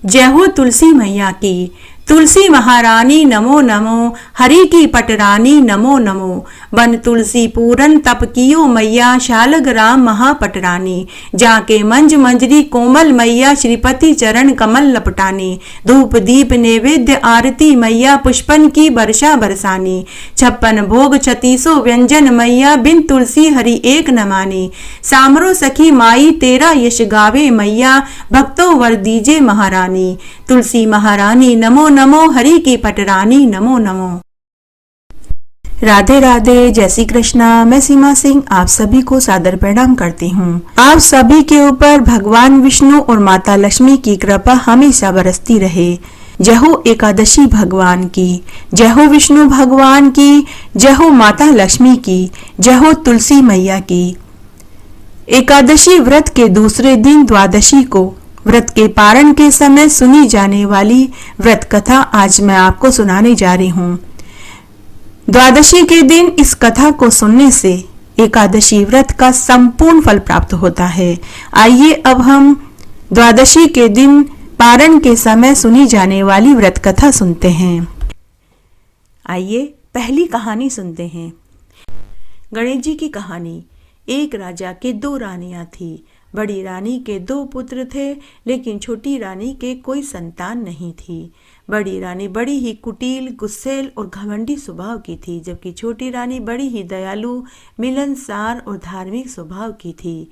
जय हो तुलसी मैया की। तुलसी महारानी नमो नमो, हरि की पटरानी नमो नमो। बन तुलसी पूरन तप कियो मैया, शालग्राम महापटरानी। जाके मंज मंजरी कोमल मैया, श्रीपति चरण कमल लपटानी। धूप दीप नैवेद्य आरती मैया, पुष्पन की वर्षा बरसानी। 56 भोग 36 व्यंजन मैया, बिन तुलसी हरि एक न मानी। सामरो सखी माई तेरा यश गावे मैया, भक्तों वर दीजे महारानी। तुलसी महारानी नमो नमो, हरि की पटरानी नमो नमो। राधे राधे, जय श्री कृष्णा। मैं सीमा सिंह आप सभी को सादर प्रणाम करती हूँ। आप सभी के ऊपर भगवान विष्णु और माता लक्ष्मी की कृपा हमेशा बरसती रहे। जय हो एकादशी भगवान की, जय हो विष्णु भगवान की, जय हो माता लक्ष्मी की, जय हो तुलसी मैया की। एकादशी व्रत के दूसरे दिन द्वादशी को व्रत के पारण के समय सुनी जाने वाली व्रत कथा आज मैं आपको सुनाने जा रही हूँ। द्वादशी के दिन इस कथा को सुनने से एकादशी व्रत का संपूर्ण फल प्राप्त होता है। आइए अब हम द्वादशी के दिन पारण के समय सुनी जाने वाली व्रत कथा सुनते हैं। आइए पहली कहानी सुनते हैं। गणेश जी की कहानी। एक राजा के 2 रानियां थी। बड़ी रानी के 2 पुत्र थे, लेकिन छोटी रानी के कोई संतान नहीं थी। बड़ी रानी बड़ी ही कुटिल, गुस्सैल और घमंडी स्वभाव की थी, जबकि छोटी रानी बड़ी ही दयालु, मिलनसार और धार्मिक स्वभाव की थी।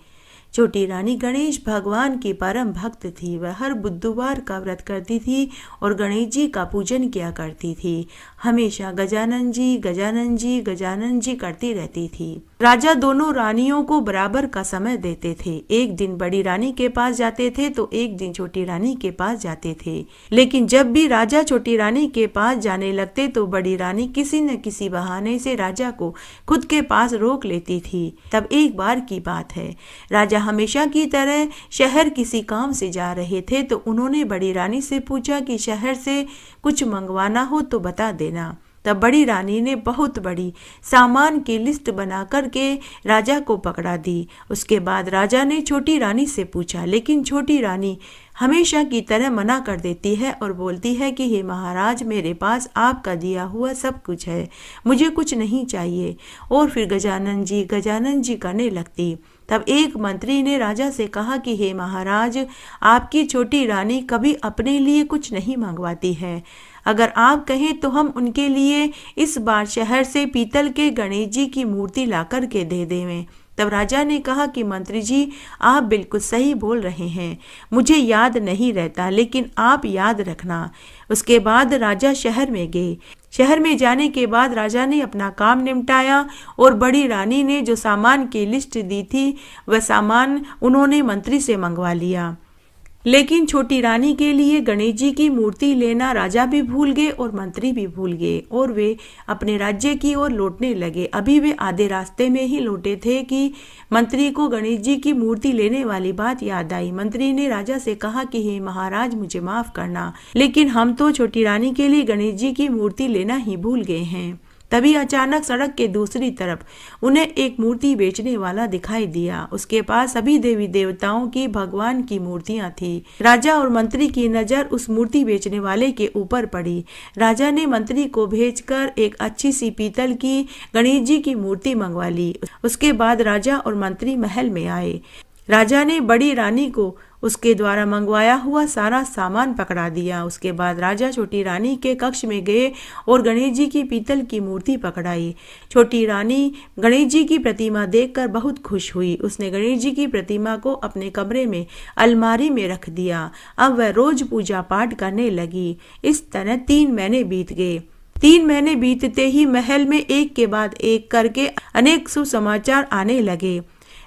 छोटी रानी गणेश भगवान की परम भक्त थी। वह हर बुधवार का व्रत करती थी और गणेश जी का पूजन किया करती थी। हमेशा गजानन जी गजानन जी गजानन जी करती रहती थी। राजा दोनों रानियों को बराबर का समय देते थे। एक दिन बड़ी रानी के पास जाते थे तो एक दिन छोटी रानी के पास जाते थे। लेकिन जब भी राजा छोटी रानी के पास जाने लगते तो बड़ी रानी किसी न किसी बहाने से राजा को खुद के पास रोक लेती थी। तब एक बार की बात है, राजा हमेशा की तरह शहर किसी काम से जा रहे थे तो उन्होंने बड़ी रानी से पूछा कि शहर से कुछ मंगवाना हो तो बता देना। तब बड़ी रानी ने बहुत बड़ी सामान की लिस्ट बना करके राजा को पकड़ा दी। उसके बाद राजा ने छोटी रानी से पूछा, लेकिन छोटी रानी हमेशा की तरह मना कर देती है और बोलती है कि हे महाराज, मेरे पास आपका दिया हुआ सब कुछ है, मुझे कुछ नहीं चाहिए। और फिर गजानन जी करने लगती। तब एक मंत्री ने राजा से कहा कि हे महाराज, आपकी छोटी रानी कभी अपने लिए कुछ नहीं मंगवाती है। अगर आप कहें तो हम उनके लिए इस बार शहर से पीतल के गणेश जी की मूर्ति ला कर के दे देवें। तब राजा ने कहा कि मंत्री जी, आप बिल्कुल सही बोल रहे हैं, मुझे याद नहीं रहता, लेकिन आप याद रखना। उसके बाद राजा शहर में गए। शहर में जाने के बाद राजा ने अपना काम निपटाया और बड़ी रानी ने जो सामान की लिस्ट दी थी वह सामान उन्होंने मंत्री से मंगवा लिया। लेकिन छोटी रानी के लिए गणेश जी की मूर्ति लेना राजा भी भूल गए और मंत्री भी भूल गए और वे अपने राज्य की ओर लौटने लगे। अभी वे आधे रास्ते में ही लौटे थे कि मंत्री को गणेश जी की मूर्ति लेने वाली बात याद आई। मंत्री ने राजा से कहा कि हे महाराज, मुझे माफ करना, लेकिन हम तो छोटी रानी के लिए गणेश जी की मूर्ति लेना ही भूल गए हैं। तभी अचानक सड़क के दूसरी तरफ उन्हें एक मूर्ति बेचने वाला दिखाई दिया। उसके पास सभी देवी देवताओं की, भगवान की मूर्तियां थी। राजा और मंत्री की नजर उस मूर्ति बेचने वाले के ऊपर पड़ी। राजा ने मंत्री को भेजकर एक अच्छी सी पीतल की गणेश जी की मूर्ति मंगवा ली। उसके बाद राजा और मंत्री महल में आए। राजा ने बड़ी रानी को उसके द्वारा मंगवाया हुआ सारा सामान पकड़ा दिया। उसके बाद राजा छोटी रानी के कक्ष में गए और गणेश जी की पीतल की मूर्ति पकड़ाई। छोटी रानी गणेश जी की प्रतिमा देखकर बहुत खुश हुई। उसने गणेश जी की प्रतिमा को अपने कमरे में अलमारी में रख दिया। अब वह रोज पूजा पाठ करने लगी। इस तरह 3 महीने बीत गए। 3 महीने बीतते ही महल में एक के बाद एक करके अनेक शुभ समाचार आने लगे।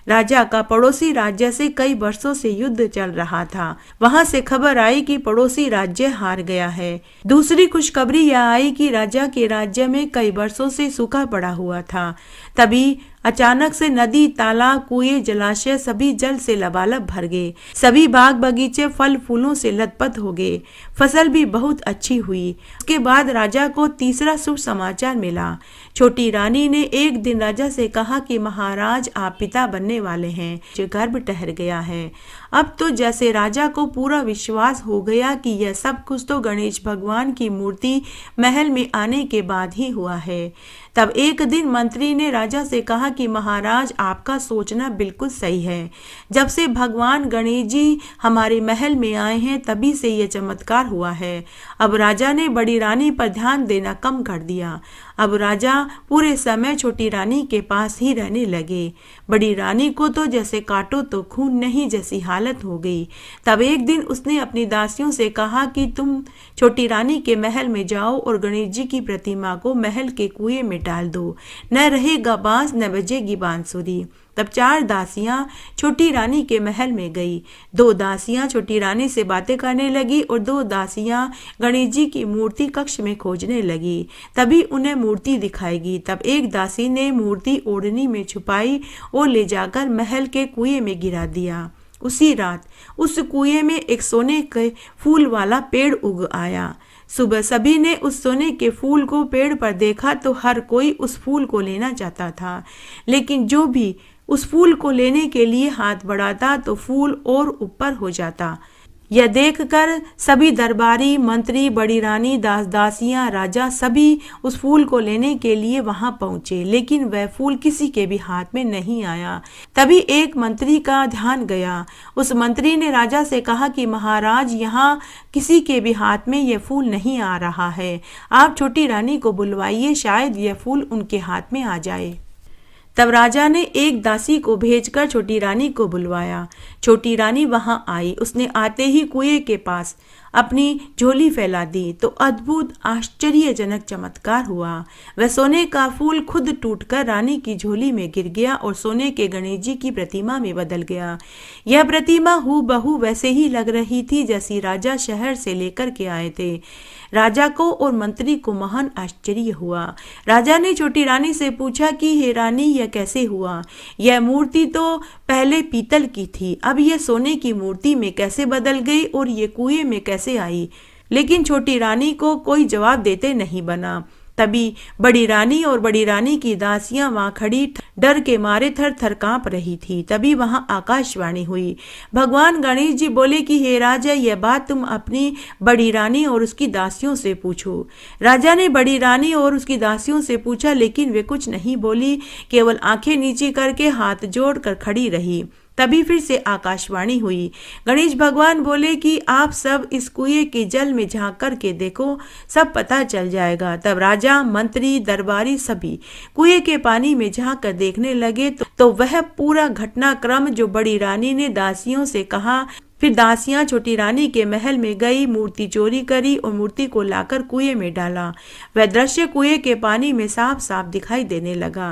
राजा का पड़ोसी राज्य से कई वर्षों से युद्ध चल रहा था। वहां से खबर आई कि पड़ोसी राज्य हार गया है। दूसरी खुशखबरी यह आई कि राजा के राज्य में कई वर्षों से सूखा पड़ा हुआ था। तभी अचानक से नदी, तालाब, कुएं, जलाशय सभी जल से लबालब भर गए। सभी बाग बगीचे फल फूलों से लथपथ हो गए। फसल भी बहुत अच्छी हुई। उसके बाद राजा को तीसरा शुभ समाचार मिला। छोटी रानी ने एक दिन राजा से कहा कि महाराज, आप पिता बनने वाले हैं। जो गर्भ ठहर गया है। अब तो जैसे राजा को पूरा विश्वास हो गया कि यह सब कुछ तो गणेश भगवान की मूर्ति महल में आने के बाद ही हुआ है। तब एक दिन मंत्री ने राजा से कहा कि महाराज, आपका सोचना बिल्कुल सही है। जब से भगवान गणेश जी हमारे महल में आए हैं तभी से यह चमत्कार हुआ है। अब राजा ने बड़ी रानी पर ध्यान देना कम कर दिया। अब राजा पूरे समय छोटी रानी के पास ही रहने लगे। बड़ी रानी को तो जैसे काटो तो खून नहीं जैसी हालत हो गई। तब एक दिन उसने अपनी दासियों से कहा कि तुम छोटी रानी के महल में जाओ और गणेश जी की प्रतिमा को महल के कुएं में डाल दो। न रहेगा बांस न बजेगी बांसुरी। तब 4 दासियां छोटी रानी के महल में गई। 2 दासियां छोटी रानी से बातें करने लगी और 2 दासियां गणेश जी की मूर्ति कक्ष में खोजने लगी। तभी उन्हें मूर्ति दिखाएगी। तब एक दासी ने मूर्ति ओढ़नी में छुपाई और ले जाकर महल के कुएं में गिरा दिया। उसी रात उस कुएं में एक सोने के फूल वाला पेड़ उग आया। सुबह सभी ने उस सोने के फूल को पेड़ पर देखा तो हर कोई उस फूल को लेना चाहता था, लेकिन जो भी उस फूल को लेने के लिए हाथ बढ़ाता तो फूल और ऊपर हो जाता। यह देखकर सभी दरबारी, मंत्री, बड़ी रानी, दासियां, राजा सभी उस फूल को लेने के लिए वहां पहुंचे, लेकिन वह फूल किसी के भी हाथ में नहीं आया। तभी एक मंत्री का ध्यान गया। उस मंत्री ने राजा से कहा कि महाराज, यहाँ किसी के भी हाथ में यह फूल नहीं आ रहा है। आप छोटी रानी को बुलवाइए, शायद यह फूल उनके हाथ में आ जाए। तब राजा ने एक दासी को भेजकर छोटी रानी को बुलवाया। छोटी रानी वहां आई। उसने आते ही कुएं के पास अपनी झोली फैला दी तो अद्भुत आश्चर्यजनक चमत्कार हुआ। वह सोने का फूल खुद टूटकर रानी की झोली में गिर गया और सोने के गणेश जी की प्रतिमा में बदल गया। यह प्रतिमा हूबहू वैसे ही लग रही थी जैसी राजा शहर से लेकर के आए थे। राजा को और मंत्री को महान आश्चर्य हुआ। राजा ने छोटी रानी से पूछा कि हे रानी, यह कैसे हुआ? यह मूर्ति तो पहले पीतल की थी, अब यह सोने की मूर्ति में कैसे बदल गई और ये कुएं में कैसे आई? लेकिन छोटी रानी को कोई जवाब देते नहीं बना। तभी बड़ी रानी और बड़ी रानी की दासियां वहां खड़ी डर के मारे थर थर कांप रही थी। तभी वहां आकाशवाणी हुई। भगवान गणेश जी बोले कि हे राजा, यह बात तुम अपनी बड़ी रानी और उसकी दासियों से पूछो। राजा ने बड़ी रानी और उसकी दासियों से पूछा, लेकिन वे कुछ नहीं बोली, केवल आंखें नीची करके हाथ जोड़कर खड़ी रही। तभी फिर से आकाशवाणी हुई। गणेश भगवान बोले कि आप सब इस कुएं के जल में झांक कर के देखो, सब पता चल जाएगा। तब राजा, मंत्री, दरबारी सभी कुएं के पानी में झांक कर देखने लगे तो वह पूरा घटनाक्रम जो बड़ी रानी ने दासियों से कहा। फिर दासियां छोटी रानी के महल में गई, मूर्ति चोरी करी और मूर्ति को लाकर कुएं में डाला। वह दृश्य कुएं के पानी में साफ साफ दिखाई देने लगा।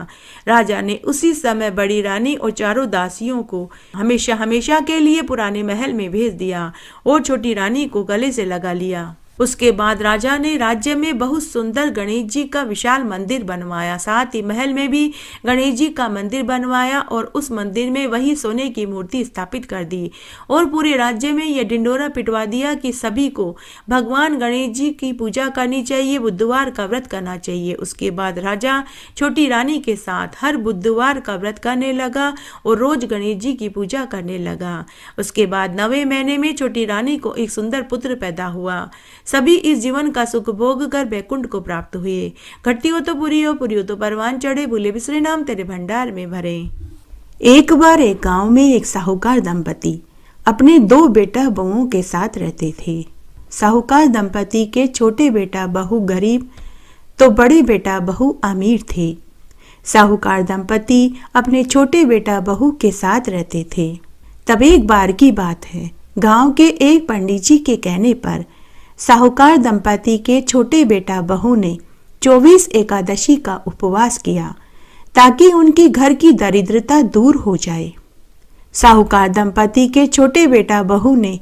राजा ने उसी समय बड़ी रानी और चारों दासियों को हमेशा हमेशा के लिए पुराने महल में भेज दिया और छोटी रानी को गले से लगा लिया। उसके बाद राजा ने राज्य में बहुत सुंदर गणेश जी का विशाल मंदिर बनवाया। साथ ही महल में भी गणेश जी का मंदिर बनवाया और उस मंदिर में वही सोने की मूर्ति स्थापित कर दी और पूरे राज्य में यह ढिंडोरा पिटवा दिया कि सभी को भगवान गणेश जी की पूजा करनी चाहिए, बुधवार का व्रत करना चाहिए। उसके बाद राजा छोटी रानी के साथ हर बुधवार का व्रत करने लगा और रोज गणेश जी की पूजा करने लगा। उसके बाद 9वें महीने में छोटी रानी को एक सुंदर पुत्र पैदा हुआ। सभी इस जीवन का सुख भोग कर बैकुंठ को प्राप्त हुए। घटती हो तो पूरी हो, पूरी हो तो परवान चढ़े, भूले बिसरे नाम तेरे भंडार में भरे। एक बार एक गांव में एक साहूकार दंपति अपने 2 बेटा बहुओं के साथ रहते थे। साहूकार दंपति के छोटे बेटा बहू गरीब तो बड़े बेटा बहू अमीर थे। साहूकार दंपति अपने छोटे बेटा बहू के साथ रहते थे। तब एक बार की बात है, गांव के एक पंडित जी के कहने पर साहूकार दंपति के छोटे बेटा बहू ने 24 एकादशी का उपवास किया ताकि उनकी घर की दरिद्रता दूर हो जाए। साहूकार दंपति के छोटे बेटा बहू ने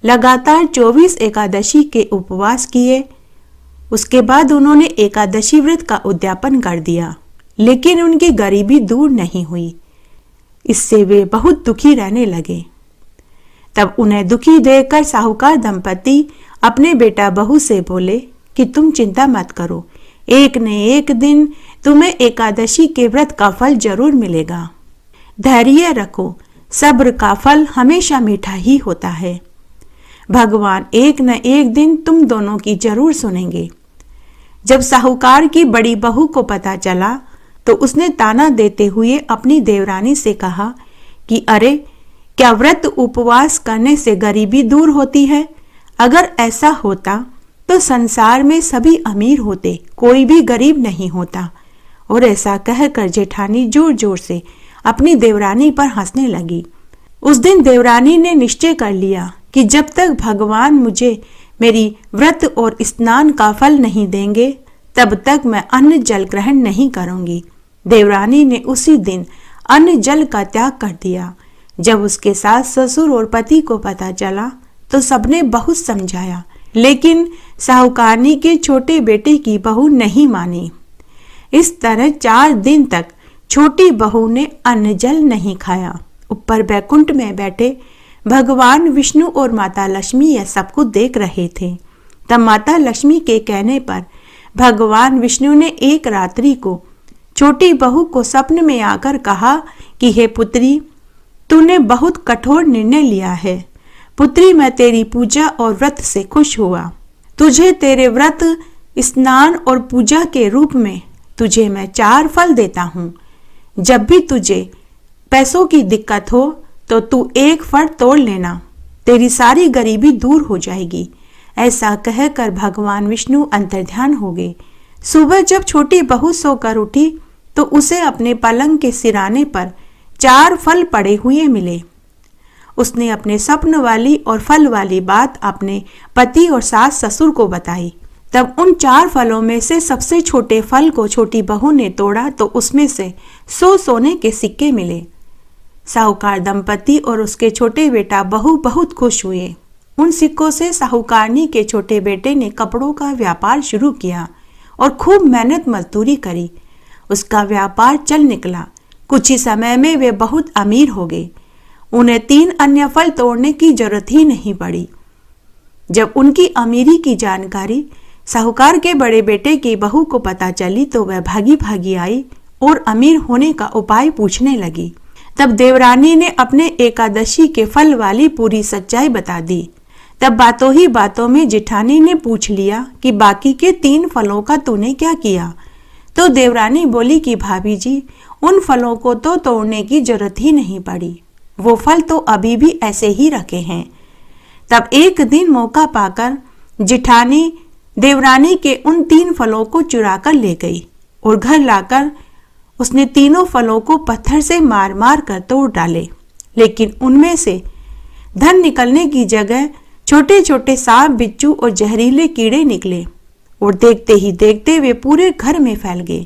लगातार 24 एकादशी के उपवास किए। उसके बाद उन्होंने एकादशी व्रत का उद्यापन कर दिया, लेकिन उनकी गरीबी दूर नहीं हुई। इससे वे बहुत दुखी रहने लगे। तब उन्हें दुखी देखकर साहूकार दंपति अपने बेटा बहू से बोले कि तुम चिंता मत करो, एक न एक दिन तुम्हें एकादशी के व्रत का फल जरूर मिलेगा। धैर्य रखो, सब्र का फल हमेशा मीठा ही होता है। भगवान एक न एक दिन तुम दोनों की जरूर सुनेंगे। जब साहूकार की बड़ी बहू को पता चला तो उसने ताना देते हुए अपनी देवरानी से कहा कि अरे, क्या व्रत उपवास करने से गरीबी दूर होती है? अगर ऐसा होता तो संसार में सभी अमीर होते, कोई भी गरीब नहीं होता। और ऐसा कहकर जेठानी जोर जोर से अपनी देवरानी पर हंसने लगी। उस दिन देवरानी ने निश्चय कर लिया कि जब तक भगवान मुझे मेरी व्रत और स्नान का फल नहीं देंगे तब तक मैं अन्न जल ग्रहण नहीं करूंगी। देवरानी ने उसी दिन अन्न जल का त्याग कर दिया। जब उसके सास ससुर और पति को पता चला तो सबने बहुत समझाया, लेकिन साहूकारनी के छोटे बेटे की बहू नहीं मानी। इस तरह 4 दिन तक छोटी बहू ने अन्न जल नहीं खाया। ऊपर बैकुंठ में बैठे भगवान विष्णु और माता लक्ष्मी यह सब कुछ देख रहे थे। तब माता लक्ष्मी के कहने पर भगवान विष्णु ने एक रात्रि को छोटी बहू को स्वप्न में आकर कहा कि हे पुत्री, तूने बहुत कठोर निर्णय लिया है। पुत्री, मैं तेरी पूजा और व्रत से खुश हुआ। तुझे तेरे व्रत, स्नान और पूजा के रूप में तुझे मैं 4 फल देता हूँ। जब भी तुझे पैसों की दिक्कत हो तो तू एक फल तोड़ लेना, तेरी सारी गरीबी दूर हो जाएगी। ऐसा कहकर भगवान विष्णु अंतर्ध्यान हो गए। सुबह जब छोटी बहू सोकर उठी तो उसे अपने पलंग के सिराने पर 4 फल पड़े हुए मिले। उसने अपने स्वप्न वाली और फल वाली बात अपने पति और सास ससुर को बताई। तब उन 4 फलों में से सबसे छोटे फल को छोटी बहू ने तोड़ा तो उसमें से 100 सोने के सिक्के मिले। साहूकार दंपति और उसके छोटे बेटा बहू बहुत खुश हुए। उन सिक्कों से साहूकारनी के छोटे बेटे ने कपड़ों का व्यापार शुरू किया और खूब मेहनत मजदूरी करी। उसका व्यापार चल निकला। कुछ ही समय में वे बहुत अमीर हो गए। उन्हें 3 अन्य फल तोड़ने की जरूरत ही नहीं पड़ी। जब उनकी अमीरी की जानकारी साहूकार के बड़े बेटे की बहू को पता चली तो वह भागी भागी आई और अमीर होने का उपाय पूछने लगी। तब देवरानी ने अपने एकादशी के फल वाली पूरी सच्चाई बता दी। तब बातों ही बातों में जेठानी ने पूछ लिया कि बाकी के 3 फलों का तूने क्या किया? तो देवरानी बोली कि भाभी जी, उन फलों को तो तोड़ने की जरूरत ही नहीं पड़ी, वो फल तो अभी भी ऐसे ही रखे हैं। तब एक दिन मौका पाकर जेठानी देवरानी के उन 3 फलों को चुरा कर ले गई और घर लाकर उसने तीनों फलों को पत्थर से मार मार कर तोड़ डाले। लेकिन उनमें से धन निकलने की जगह छोटे छोटे सांप, बिच्छू और जहरीले कीड़े निकले और देखते ही देखते वे पूरे घर में फैल गए।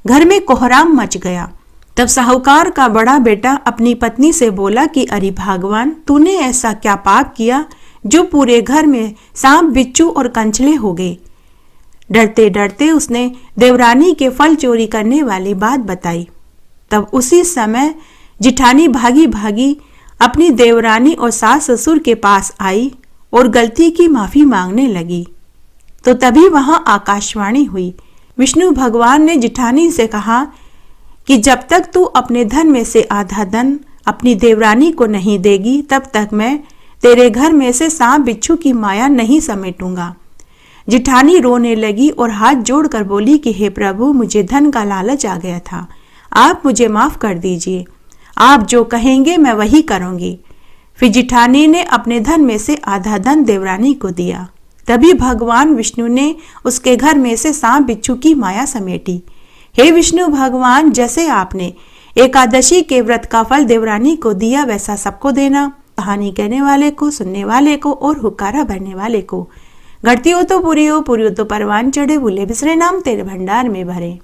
घर में कोहराम मच गया। तब साहूकार का बड़ा बेटा अपनी पत्नी से बोला कि अरे भगवान, तूने ऐसा क्या पाप किया जो पूरे घर में सांप, बिच्छू और कंचले हो गए। डरते डरते उसने देवरानी के फल चोरी करने वाली बात बताई। तब उसी समय जिठानी भागी भागी अपनी देवरानी और सास ससुर के पास आई और गलती की माफी मांगने लगी। तो तभी वहां आकाशवाणी हुई। विष्णु भगवान ने जिठानी से कहा कि जब तक तू अपने धन में से आधा धन अपनी देवरानी को नहीं देगी तब तक मैं तेरे घर में से सांप बिच्छू की माया नहीं समेटूंगा। जिठानी रोने लगी और हाथ जोड़कर बोली कि हे प्रभु, मुझे धन का लालच आ गया था, आप मुझे माफ कर दीजिए, आप जो कहेंगे मैं वही करूंगी। फिर जिठानी ने अपने धन में से आधा धन देवरानी को दिया। तभी भगवान विष्णु ने उसके घर में से सांप बिच्छू की माया समेटी। हे विष्णु भगवान, जैसे आपने एकादशी के व्रत का फल देवरानी को दिया वैसा सबको देना। कहानी कहने वाले को, सुनने वाले को और हुक्कारा भरने वाले को। घटती हो तो पूरी हो, पूरी हो तो परवान चढ़े, भूले बिसरे नाम तेरे भंडार में भरे।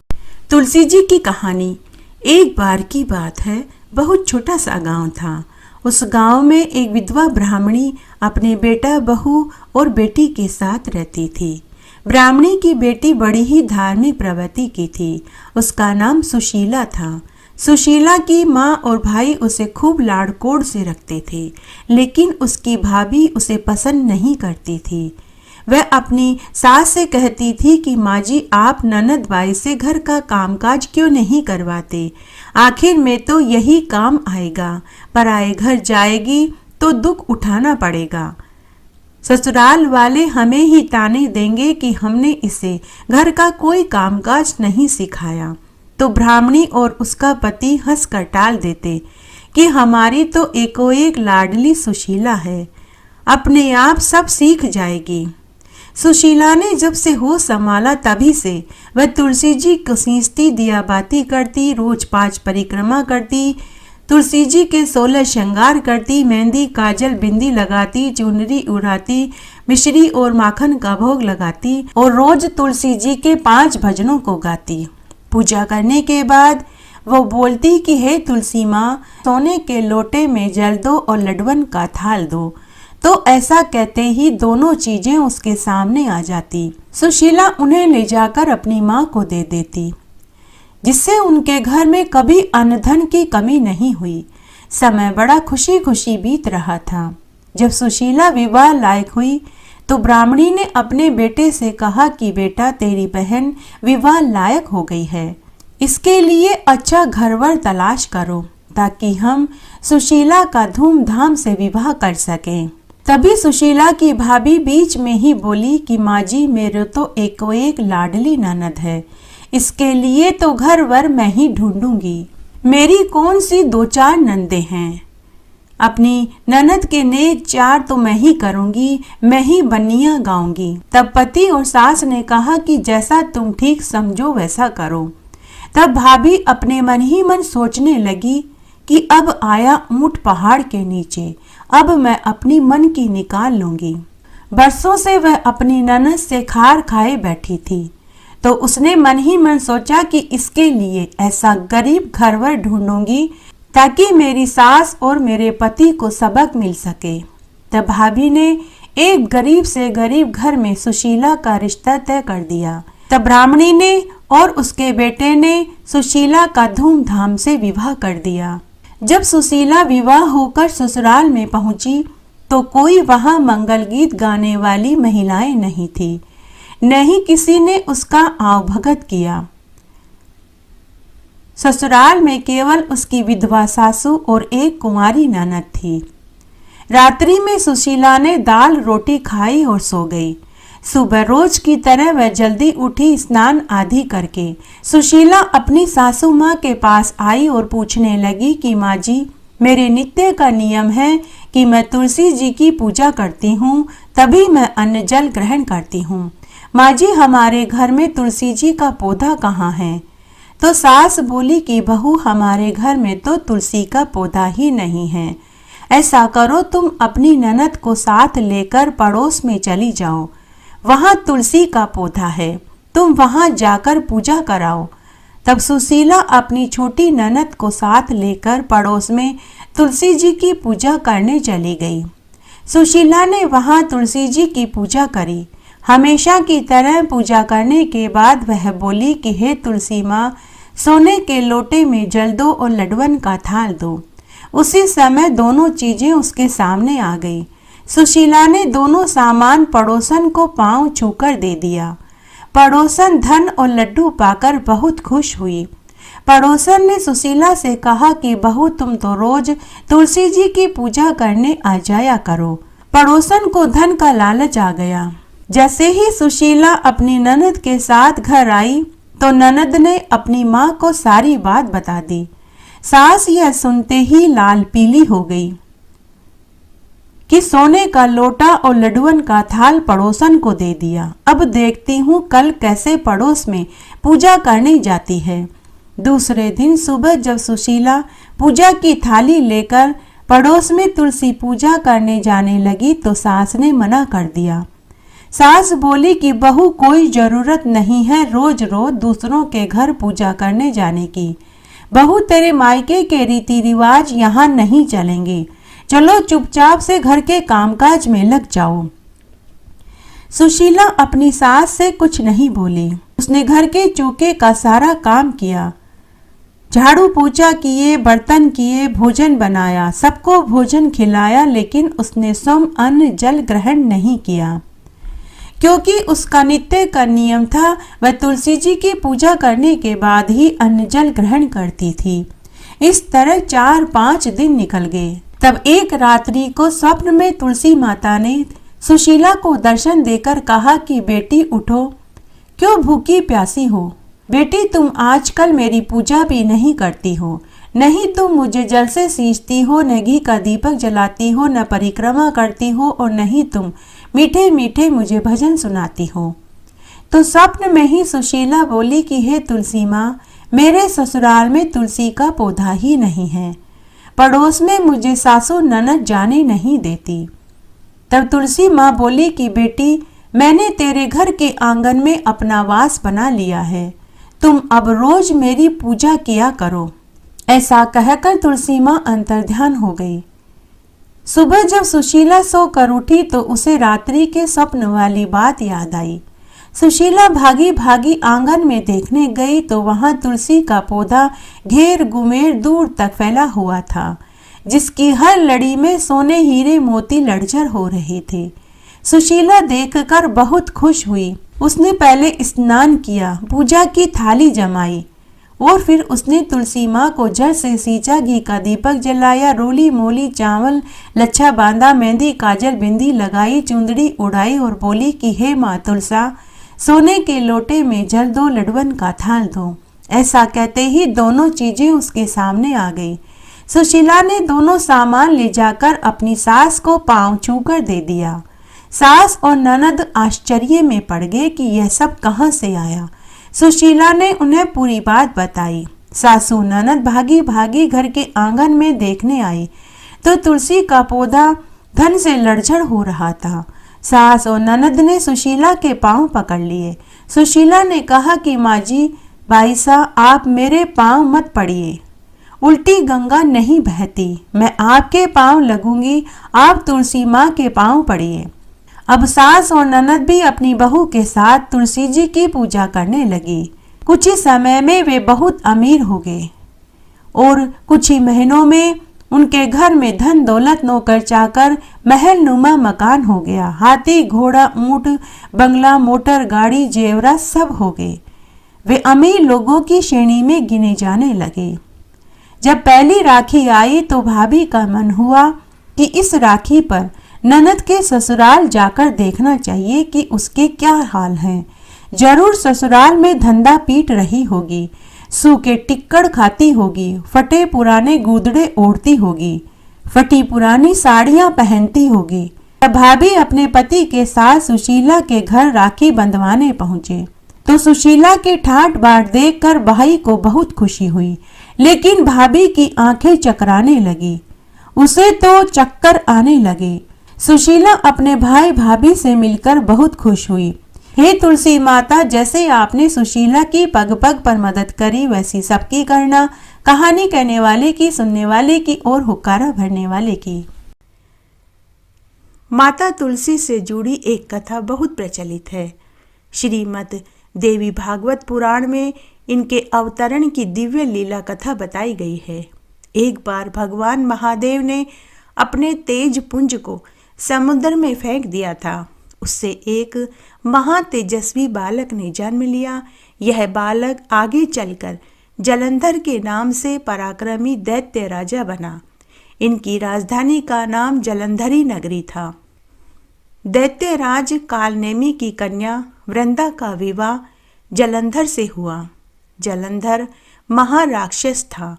तुलसी जी की कहानी। एक बार की बात है, बहुत छोटा सा गांव था। उस गांव में एक विधवा ब्राह्मणी अपने बेटा, बहू और बेटी के साथ रहती थी। ब्राह्मणी की बेटी बड़ी ही धार्मिक प्रवृत्ति की थी। उसका नाम सुशीला था। सुशीला की माँ और भाई उसे खूब लाड़कोड़ से रखते थे, लेकिन उसकी भाभी उसे पसंद नहीं करती थी। वह अपनी सास से कहती थी कि माँ जी, आप ननद बाई से घर का कामकाज क्यों नहीं करवाते? आखिर में तो यही काम आएगा, पराए घर जाएगी तो दुख उठाना पड़ेगा। ससुराल वाले हमें ही ताने देंगे कि हमने इसे घर का कोई कामकाज नहीं सिखाया। तो ब्राह्मणी और उसका पति हंसकर टाल देते कि हमारी तो एको एक लाडली सुशीला है, अपने आप सब सीख जाएगी। सुशीला ने जब से होश संभाला तभी से वह तुलसी जी को सींचती, दिया बाती करती, रोज 5 परिक्रमा करती, तुलसी जी के 16 श्रृंगार करती, मेहंदी काजल बिंदी लगाती, चुनरी उड़ाती, मिश्री और माखन का भोग लगाती और रोज तुलसी जी के 5 भजनों को गाती। पूजा करने के बाद वो बोलती कि हे तुलसी माँ, सोने के लोटे में जल दो और लड्डवन का थाल दो। तो ऐसा कहते ही दोनों चीजें उसके सामने आ जाती। सुशीला उन्हें ले जाकर अपनी माँ को दे देती, जिससे उनके घर में कभी अन्न धन की कमी नहीं हुई। समय बड़ा खुशी खुशी बीत रहा था। जब सुशीला विवाह लायक हुई तो ब्राह्मणी ने अपने बेटे से कहा कि बेटा, तेरी बहन विवाह लायक हो गई है, इसके लिए अच्छा घरवर तलाश करो ताकि हम सुशीला का धूमधाम से विवाह कर सकें। तभी सुशीला की भाभी बीच में ही बोली कि माँ जी, मेरे तो एको एक लाडली ननद है, इसके लिए तो घर वर मैं ही ढूंढूंगी। मेरी कौन सी 2-4 नंदे हैं, अपनी ननद के नेक 4 तो मैं ही करूंगी, मैं ही बन्नियां गाऊंगी। तब पति और सास ने कहा कि जैसा तुम ठीक समझो वैसा करो। तब भाभी अपने मन ही मन सोचने लगी कि अब आया ऊंट पहाड़ के नीचे, अब मैं अपनी मन की निकाल लूंगी। बरसों से वह अपनी ननद से खार खाए बैठी थी, तो उसने मन ही मन सोचा कि इसके लिए ऐसा गरीब घरवर ढूंढूंगी ताकि मेरी सास और मेरे पति को सबक मिल सके। तब भाभी ने एक गरीब से गरीब घर में सुशीला का रिश्ता तय कर दिया। तब ब्राह्मणी ने और उसके बेटे ने सुशीला का धूमधाम से विवाह कर दिया। जब सुशीला विवाह होकर ससुराल में पहुंची तो कोई वहां मंगल गीत गाने वाली महिलाएं नहीं थी, न ही किसी ने उसका आवभगत किया। ससुराल में केवल उसकी विधवा सासू और एक कुंवारी ननद थी। रात्रि में सुशीला ने दाल रोटी खाई और सो गई। सुबह रोज की तरह वह जल्दी उठी, स्नान आदि करके सुशीला अपनी सासू माँ के पास आई और पूछने लगी कि माँ जी, मेरे नित्य का नियम है कि मैं तुलसी जी की पूजा करती हूँ, तभी मैं अन्न जल ग्रहण करती हूँ। माँ जी, हमारे घर में तुलसी जी का पौधा कहाँ है? तो सास बोली कि बहू, हमारे घर में तो तुलसी का पौधा ही नहीं है। ऐसा करो, तुम अपनी ननद को साथ लेकर पड़ोस में चली जाओ, वहां तुलसी का पौधा है, तुम वहां जाकर पूजा कराओ। तब सुशीला अपनी छोटी ननद को साथ लेकर पड़ोस में तुलसी जी की पूजा करने चली गई। सुशीला ने वहां तुलसी जी की पूजा करी। हमेशा की तरह पूजा करने के बाद वह बोली कि हे तुलसी माँ, सोने के लोटे में जल दो और लड्डवन का थाल दो। उसी समय दोनों चीजें उसके सामने आ गई। सुशीला ने दोनों सामान पड़ोसन को पांव छूकर दे दिया। पड़ोसन धन और लड्डू पाकर बहुत खुश हुई। पड़ोसन ने सुशीला से कहा कि बहू, तुम तो रोज तुलसी जी की पूजा करने आ जाया करो। पड़ोसन को धन का लालच आ गया। जैसे ही सुशीला अपनी ननद के साथ घर आई तो ननद ने अपनी माँ को सारी बात बता दी। सास यह सुनते ही लाल पीली हो गई कि सोने का लोटा और लड्डुअन का थाल पड़ोसन को दे दिया। अब देखती हूँ कल कैसे पड़ोस में पूजा करने जाती है। दूसरे दिन सुबह जब सुशीला पूजा की थाली लेकर पड़ोस में तुलसी पूजा करने जाने लगी तो सास ने मना कर दिया। सास बोली कि बहू, कोई जरूरत नहीं है रोज रोज दूसरों के घर पूजा करने जाने की। बहू, तेरे मायके के रीति रिवाज यहाँ नहीं चलेंगे, चलो चुपचाप से घर के कामकाज में लग जाओ। सुशीला अपनी सास से कुछ नहीं बोली। उसने घर के चौके का सारा काम किया, झाड़ू पोछा किए, बर्तन किए, भोजन बनाया, सबको भोजन खिलाया, लेकिन उसने स्वयं अन्न जल ग्रहण नहीं किया, क्योंकि उसका नित्य का नियम था। वह तुलसी जी की पूजा करने के बाद ही अन्न जल ग्रहण करती थी। इस तरह 4-5 दिन निकल गए। तब एक रात्रि को स्वप्न में तुलसी माता ने सुशीला को दर्शन देकर कहा कि बेटी उठो, क्यों भूखी प्यासी हो? बेटी, तुम आजकल मेरी पूजा भी नहीं करती हो, नहीं तुम मुझे जल से सींचती हो, न घी का दीपक जलाती हो, न परिक्रमा करती हो, और नहीं तुम मीठे मीठे मुझे भजन सुनाती हो। तो स्वप्न में ही सुशीला बोली कि हे तुलसी माँ, मेरे ससुराल में तुलसी का पौधा ही नहीं है, पड़ोस में मुझे सासू ननद जाने नहीं देती। तब तुलसी माँ बोली कि बेटी, मैंने तेरे घर के आंगन में अपना वास बना लिया है, तुम अब रोज मेरी पूजा किया करो। ऐसा कहकर तुलसी माँ अंतर्ध्यान हो गई। सुबह जब सुशीला सोकर उठी तो उसे रात्रि के स्वप्न वाली बात याद आई। सुशीला भागी भागी आंगन में देखने गई तो वहां तुलसी का पौधा घेर गुमेर दूर तक फैला हुआ था, जिसकी हर लड़ी में सोने हीरे मोती लड़झर हो रहे थे। सुशीला देखकर बहुत खुश हुई। उसने पहले स्नान किया, पूजा की थाली जमाई और फिर उसने तुलसी माँ को जल से सींचा, घी का दीपक जलाया, रोली मोली चावल लच्छा बांधा, मेहंदी काजल बिंदी लगाई, चुंदड़ी उड़ाई और बोली कि हे माँ तुलसा, सोने के लोटे में जल दो, लडवन का थाल दो। ऐसा कहते ही दोनों चीजें उसके सामने आ गई। सुशीला ने दोनों सामान ले जाकर अपनी सास को पांव छूकर दे दिया। सास और ननद आश्चर्य में पड़ गए कि यह सब कहां से आया। सुशीला ने उन्हें पूरी बात बताई। सासू ननद भागी भागी घर के आंगन में देखने आई तो तुलसी का पौधा धन से लड़झड़ हो रहा था। सास और ननद ने सुशीला के पांव पकड़ लिए। सुशीला ने कहा कि माँ जी, बाईसा, आप मेरे पांव मत पड़िए, उल्टी गंगा नहीं बहती, मैं आपके पांव लगूंगी, आप तुलसी माँ के पांव पड़िए। अब सास और ननद भी अपनी बहू के साथ तुलसी जी की पूजा करने लगी। कुछ ही समय में वे बहुत अमीर हो गए और कुछ ही महीनों में उनके घर में धन दौलत, नौकर चाकर, महल नुमा मकान हो गया। हाथी घोड़ा ऊंट बंगला मोटर गाड़ी जेवरा सब हो गए। वे अमीर लोगों की श्रेणी में गिने जाने लगे। जब पहली राखी आई तो भाभी का मन हुआ कि इस राखी पर ननद के ससुराल जाकर देखना चाहिए कि उसके क्या हाल हैं। जरूर ससुराल में धंधा पीट रही होगी, सूखे टिक्कड़ खाती होगी, फटे पुराने गुदड़े ओढ़ती होगी, फटी पुरानी साड़ियां पहनती होगी। भाभी अपने पति के साथ सुशीला के घर राखी बंधवाने पहुंचे तो सुशीला के ठाट बाट देखकर भाई को बहुत खुशी हुई, लेकिन भाभी की आंखें चकराने लगी, उसे तो चक्कर आने लगे। सुशीला अपने भाई भाभी से मिलकर बहुत खुश हुई। हे तुलसी माता, जैसे आपने सुशीला की पग पग पर मदद करी वैसी सबकी करना। कहानी कहने वाले की, सुनने वाले की और हुक्कारा भरने वाले की। माता तुलसी से जुड़ी एक कथा बहुत प्रचलित है। श्रीमद् देवी भागवत पुराण में इनके अवतरण की दिव्य लीला कथा बताई गई है। एक बार भगवान महादेव ने अपने तेज पुंज को समुद्र में फेंक दिया था। उससे एक महातेजस्वी बालक ने जन्म लिया। यह बालक आगे चलकर जलंधर के नाम से पराक्रमी दैत्य राजा बना। इनकी राजधानी का नाम जलंधरी नगरी था। दैत्यराज कालनेमी की कन्या वृंदा का विवाह जलंधर से हुआ। जलंधर महाराक्षस था।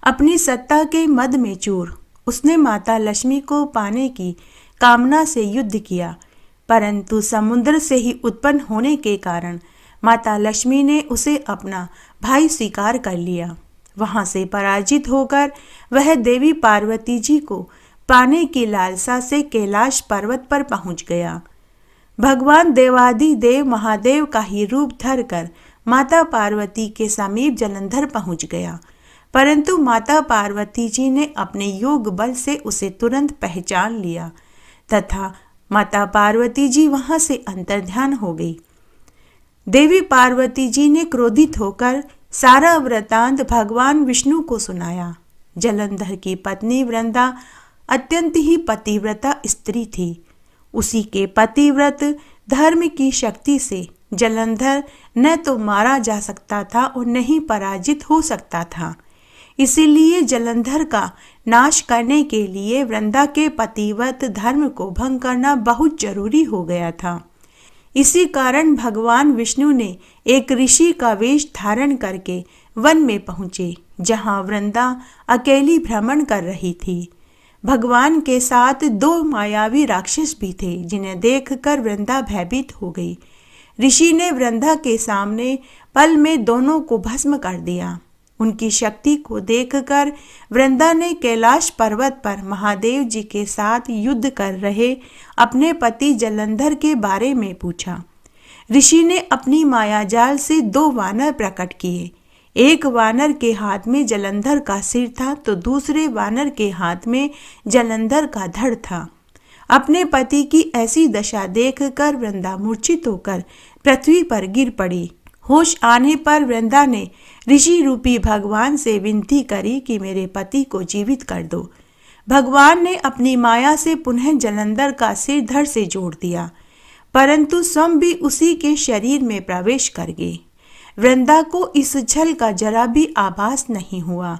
अपनी सत्ता के मद में चूर उसने माता लक्ष्मी को पाने की कामना से युद्ध किया, परंतु समुद्र से ही उत्पन्न होने के कारण माता लक्ष्मी ने उसे अपना भाई स्वीकार कर लिया। वहां से पराजित होकर वह देवी पार्वती जी को पाने की लालसा से कैलाश पर्वत पर पहुंच गया। भगवान देवाधिदेव महादेव का ही रूप धरकर माता पार्वती के समीप जलंधर पहुंच गया, परंतु माता पार्वती जी ने अपने योग बल से उसे तुरंत पहचान लिया तथा माता पार्वती जी वहां से अंतर्ध्यान हो गई। देवी पार्वती जी ने क्रोधित होकर सारा वृतांत भगवान विष्णु को सुनाया। जलंधर की पत्नी वृंदा अत्यंत ही पतिव्रता स्त्री थी। उसी के पतिव्रत धर्म की शक्ति से जलंधर न तो मारा जा सकता था और न ही पराजित हो सकता था। इसीलिए जलंधर का नाश करने के लिए वृंदा के पतिव्रत धर्म को भंग करना बहुत जरूरी हो गया था। इसी कारण भगवान विष्णु ने एक ऋषि का वेश धारण करके वन में पहुंचे, जहां वृंदा अकेली भ्रमण कर रही थी। भगवान के साथ 2 मायावी राक्षस भी थे, जिन्हें देखकर वृंदा भयभीत हो गई। ऋषि ने वृंदा के सामने पल में दोनों को भस्म कर दिया। उनकी शक्ति को देखकर वृंदा ने कैलाश पर्वत पर महादेव जी के साथ युद्ध कर रहे अपने पति जलंधर के बारे में पूछा। ऋषि ने अपनी मायाजाल से 2 वानर प्रकट किए। एक वानर के हाथ में जलंधर का सिर था तो दूसरे वानर के हाथ में जलंधर का धड़ था। अपने पति की ऐसी दशा देखकर वृंदा मूर्छित होकर पृथ्वी पर गिर पड़ी। होश आने पर वृंदा ने ऋषि रूपी भगवान से विनती करी कि मेरे पति को जीवित कर दो। भगवान ने अपनी माया से पुनः जलंधर का सिर धड़ से जोड़ दिया, परंतु स्वयं भी उसी के शरीर में प्रवेश कर गए। वृंदा को इस छल का जरा भी आभास नहीं हुआ।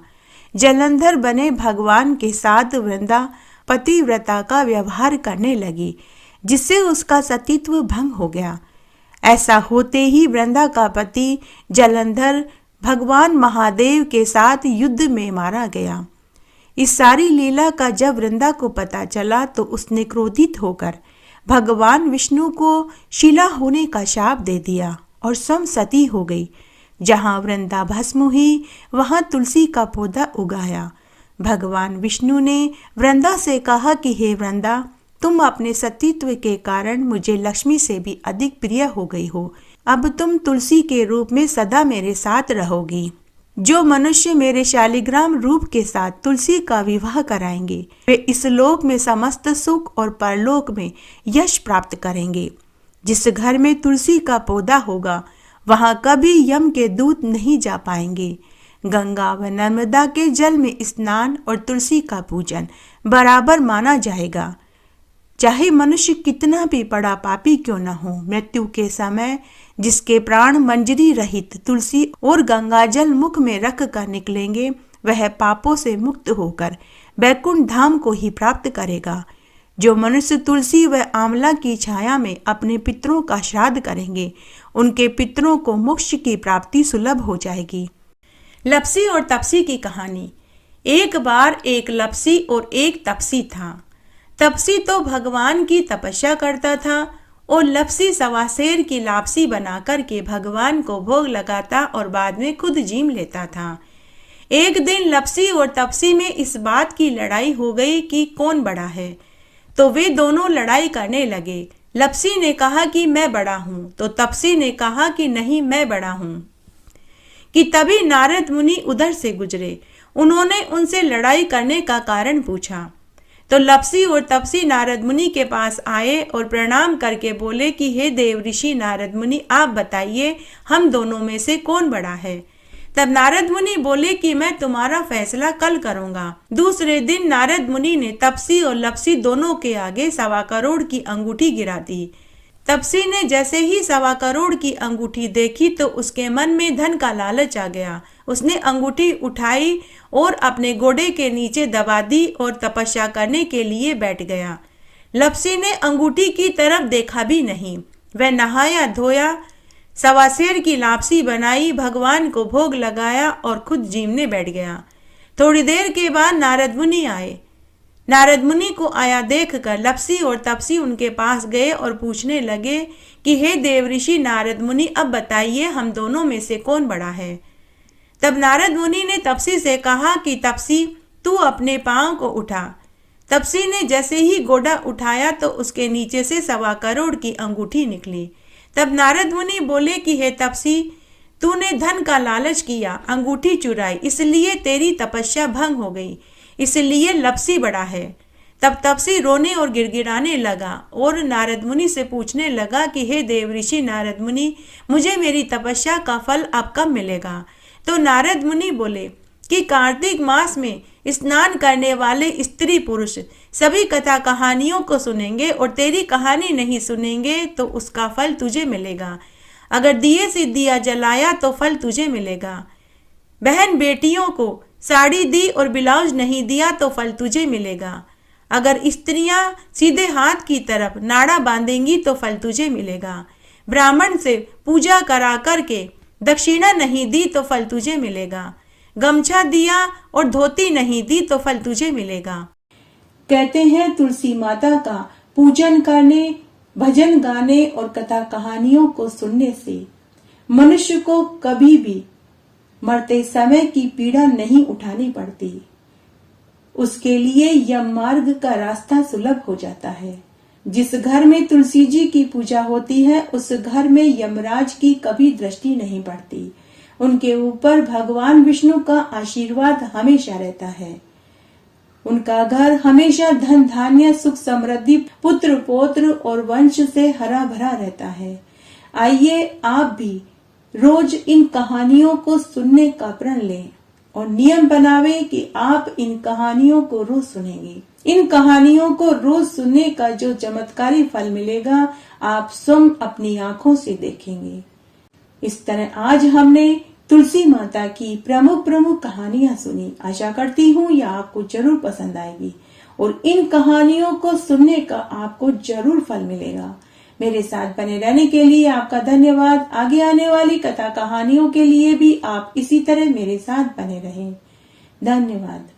जलंधर बने भगवान के साथ वृंदा पतिव्रता का व्यवहार करने लगी, जिससे उसका सतीत्व भंग हो गया। ऐसा होते ही वृंदा का पति जलंधर भगवान महादेव के साथ युद्ध में मारा गया। इस सारी लीला का जब वृंदा को पता चला तो उसने क्रोधित होकर भगवान विष्णु को शिला होने का शाप दे दिया और स्वयं सती हो गई। जहां वृंदा भस्म हुई वहां तुलसी का पौधा उगाया। भगवान विष्णु ने वृंदा से कहा कि हे वृंदा, तुम अपने सतीत्व के कारण मुझे लक्ष्मी से भी अधिक प्रिय हो गई हो। अब तुम तुलसी के रूप में सदा मेरे साथ रहोगी। जो मनुष्य मेरे शालिग्राम रूप के साथ तुलसी का विवाह कराएंगे वे इस लोक में समस्त सुख और परलोक में यश प्राप्त करेंगे। जिस घर में तुलसी का पौधा होगा वहां कभी यम के दूत नहीं जा पाएंगे। गंगा व नर्मदा के जल में स्नान और तुलसी का पूजन बराबर माना जाएगा। चाहे मनुष्य कितना भी बड़ा पापी क्यों न हो, मृत्यु के समय जिसके प्राण मंजरी रहित तुलसी और गंगा जल मुख में रख कर निकलेंगे, वह पापों से मुक्त होकर बैकुंठ धाम को ही प्राप्त करेगा। जो मनुष्य तुलसी व आंवला की छाया में अपने पितरों का श्राद्ध करेंगे, उनके पितरों को मोक्ष की प्राप्ति सुलभ हो जाएगी। लपसी और तपसी की कहानी। एक बार एक लपसी और एक तपसी था। तपसी तो भगवान की तपस्या करता था और लपसी सवा शेर की लापसी बनाकर के भगवान को भोग लगाता और बाद में खुद जीम लेता था। एक दिन लपसी और तपसी में इस बात की लड़ाई हो गई कि कौन बड़ा है, तो वे दोनों लड़ाई करने लगे। लपसी ने कहा कि मैं बड़ा हूं, तो तपसी ने कहा कि नहीं मैं बड़ा हूं। कि तभी नारद मुनि उधर से गुजरे। उन्होंने उनसे लड़ाई करने का कारण पूछा, तो लपसी और तपसी नारद मुनि के पास आए और प्रणाम करके बोले कि हे देव ऋषि नारद मुनि, आप बताइए हम दोनों में से कौन बड़ा है। तब नारद मुनि बोले कि मैं तुम्हारा फैसला कल करूंगा। दूसरे दिन नारद मुनि ने तपसी और लपसी दोनों के आगे 1.25 करोड़ की अंगूठी गिरा दी। तपसी ने जैसे ही 1.25 करोड़ की अंगूठी देखी तो उसके मन में धन का लालच आ गया। उसने अंगूठी उठाई और अपने गोडे के नीचे दबा दी और तपस्या करने के लिए बैठ गया। लपसी ने अंगूठी की तरफ देखा भी नहीं। वह नहाया धोया, 1.25 शेर की लापसी बनाई, भगवान को भोग लगाया और खुद जीमने बैठ गया। थोड़ी देर के बाद नारद मुनि आए। नारद मुनि को आया देखकर लपसी और तपसी उनके पास गए और पूछने लगे कि हे देव ऋषि नारद मुनि, अब बताइए हम दोनों में से कौन बड़ा है। तब नारद मुनि ने तपसी से कहा कि तपसी तू अपने पांव को उठा। तपसी ने जैसे ही गोडा उठाया तो उसके नीचे से 1.25 करोड़ की अंगूठी निकली। तब नारद मुनि बोले कि हे तपसी, तूने धन का लालच किया, अंगूठी चुराई, इसलिए तेरी तपस्या भंग हो गई, इसलिए लपसी बड़ा है। तब तपसी रोने और गिड़गिड़ाने लगा और नारद मुनि से पूछने लगा कि हे देव ऋषि नारद मुनि, मुझे मेरी तपस्या का फल अब कब मिलेगा? तो नारद मुनि बोले कि कार्तिक मास में स्नान करने वाले स्त्री पुरुष सभी कथा कहानियों को सुनेंगे और तेरी कहानी नहीं सुनेंगे तो उसका फल तुझे मिलेगा। अगर दिए से दिया जलाया तो फल तुझे मिलेगा। बहन बेटियों को साड़ी दी और ब्लाउज नहीं दिया तो फल तुझे मिलेगा। अगर स्त्रियां सीधे हाथ की तरफ नाड़ा बांधेंगी तो फल तुझे मिलेगा। ब्राह्मण से पूजा करा करके दक्षिणा नहीं दी तो फल तुझे मिलेगा। गमछा दिया और धोती नहीं दी तो फल तुझे मिलेगा। कहते हैं तुलसी माता का पूजन करने, भजन गाने और कथा कहानियों को सुनने से मनुष्य को कभी भी मरते समय की पीड़ा नहीं उठानी पड़ती। उसके लिए यम मार्ग का रास्ता सुलभ हो जाता है। जिस घर में तुलसी जी की पूजा होती है उस घर में यमराज की कभी दृष्टि नहीं पड़ती। उनके ऊपर भगवान विष्णु का आशीर्वाद हमेशा रहता है। उनका घर हमेशा धन धान्य सुख समृद्धि पुत्र पौत्र और वंश से हरा भरा रहता है। आइए आप भी रोज इन कहानियों को सुनने का प्रण लें और नियम बनावे कि आप इन कहानियों को रोज सुनेंगे। इन कहानियों को रोज सुनने का जो चमत्कारी फल मिलेगा आप स्वयं अपनी आंखों से देखेंगे। इस तरह आज हमने तुलसी माता की प्रमुख कहानियां सुनी। आशा करती हूँ यह आपको जरूर पसंद आएगी और इन कहानियों को सुनने का आपको जरूर फल मिलेगा। मेरे साथ बने रहने के लिए आपका धन्यवाद। आगे आने वाली कथा कहानियों के लिए भी आप इसी तरह मेरे साथ बने रहें। धन्यवाद।